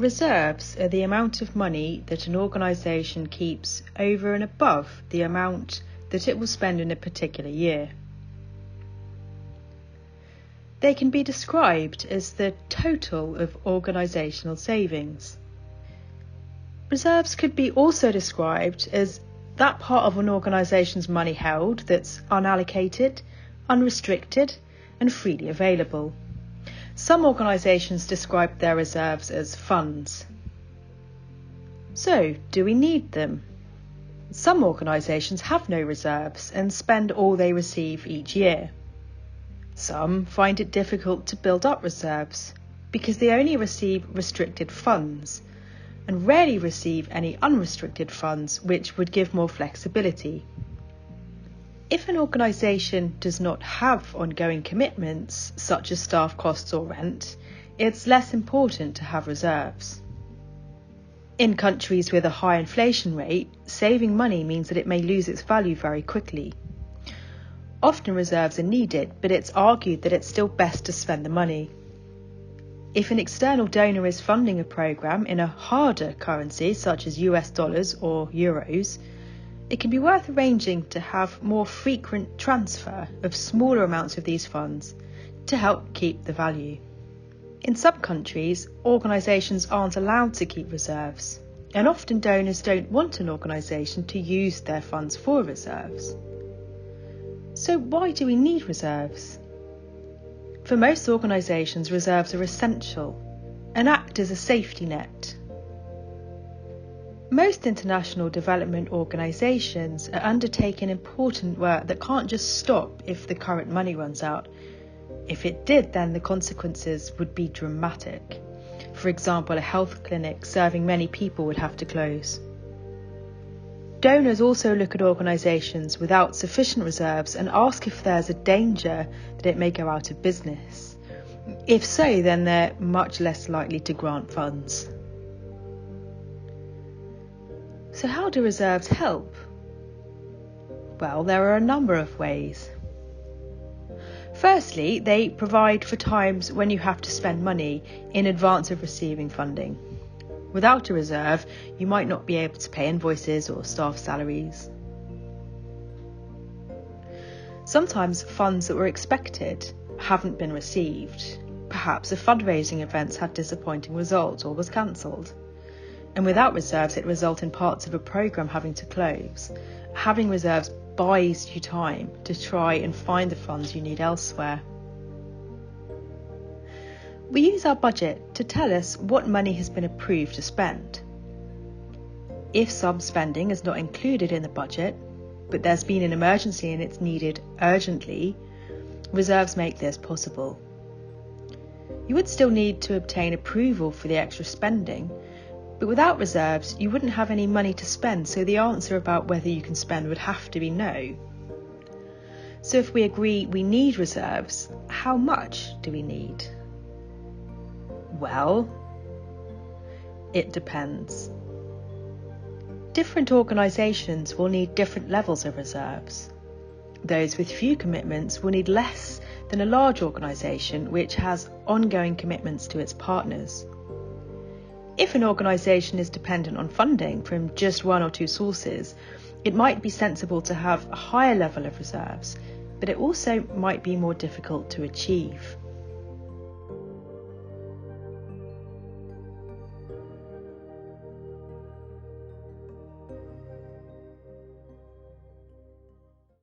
Reserves are the amount of money that an organisation keeps over and above the amount that it will spend in a particular year. They can be described as the total of organisational savings. Reserves could be also described as that part of an organisation's money held that's unallocated, unrestricted and freely available. Some organisations describe their reserves as funds. So, do we need them? Some organisations have no reserves and spend all they receive each year. Some find it difficult to build up reserves because they only receive restricted funds and rarely receive any unrestricted funds, which would give more flexibility. If an organisation does not have ongoing commitments, such as staff costs or rent, it's less important to have reserves. In countries with a high inflation rate, saving money means that it may lose its value very quickly. Often reserves are needed, but it's argued that it's still best to spend the money. If an external donor is funding a programme in a harder currency, such as US dollars or euros, it can be worth arranging to have more frequent transfer of smaller amounts of these funds to help keep the value. In some countries, organisations aren't allowed to keep reserves, and often donors don't want an organisation to use their funds for reserves. So why do we need reserves? For most organisations, reserves are essential and act as a safety net. Most international development organisations are undertaking important work that can't just stop if the current money runs out. If it did, then the consequences would be dramatic. For example, a health clinic serving many people would have to close. Donors also look at organisations without sufficient reserves and ask if there's a danger that it may go out of business. If so, then they're much less likely to grant funds. So how do reserves help? Well, there are a number of ways. Firstly, they provide for times when you have to spend money in advance of receiving funding. Without a reserve, you might not be able to pay invoices or staff salaries. Sometimes funds that were expected haven't been received. Perhaps a fundraising event had disappointing results or was cancelled. And without reserves, it results in parts of a programme having to close. Having reserves buys you time to try and find the funds you need elsewhere. We use our budget to tell us what money has been approved to spend. If some spending is not included in the budget, but there's been an emergency and it's needed urgently, reserves make this possible. You would still need to obtain approval for the extra spending, but without reserves, you wouldn't have any money to spend, so the answer about whether you can spend would have to be no. So if we agree we need reserves, how much do we need? Well, it depends. Different organisations will need different levels of reserves. Those with few commitments will need less than a large organisation which has ongoing commitments to its partners. If an organisation is dependent on funding from just one or two sources, it might be sensible to have a higher level of reserves, but it also might be more difficult to achieve.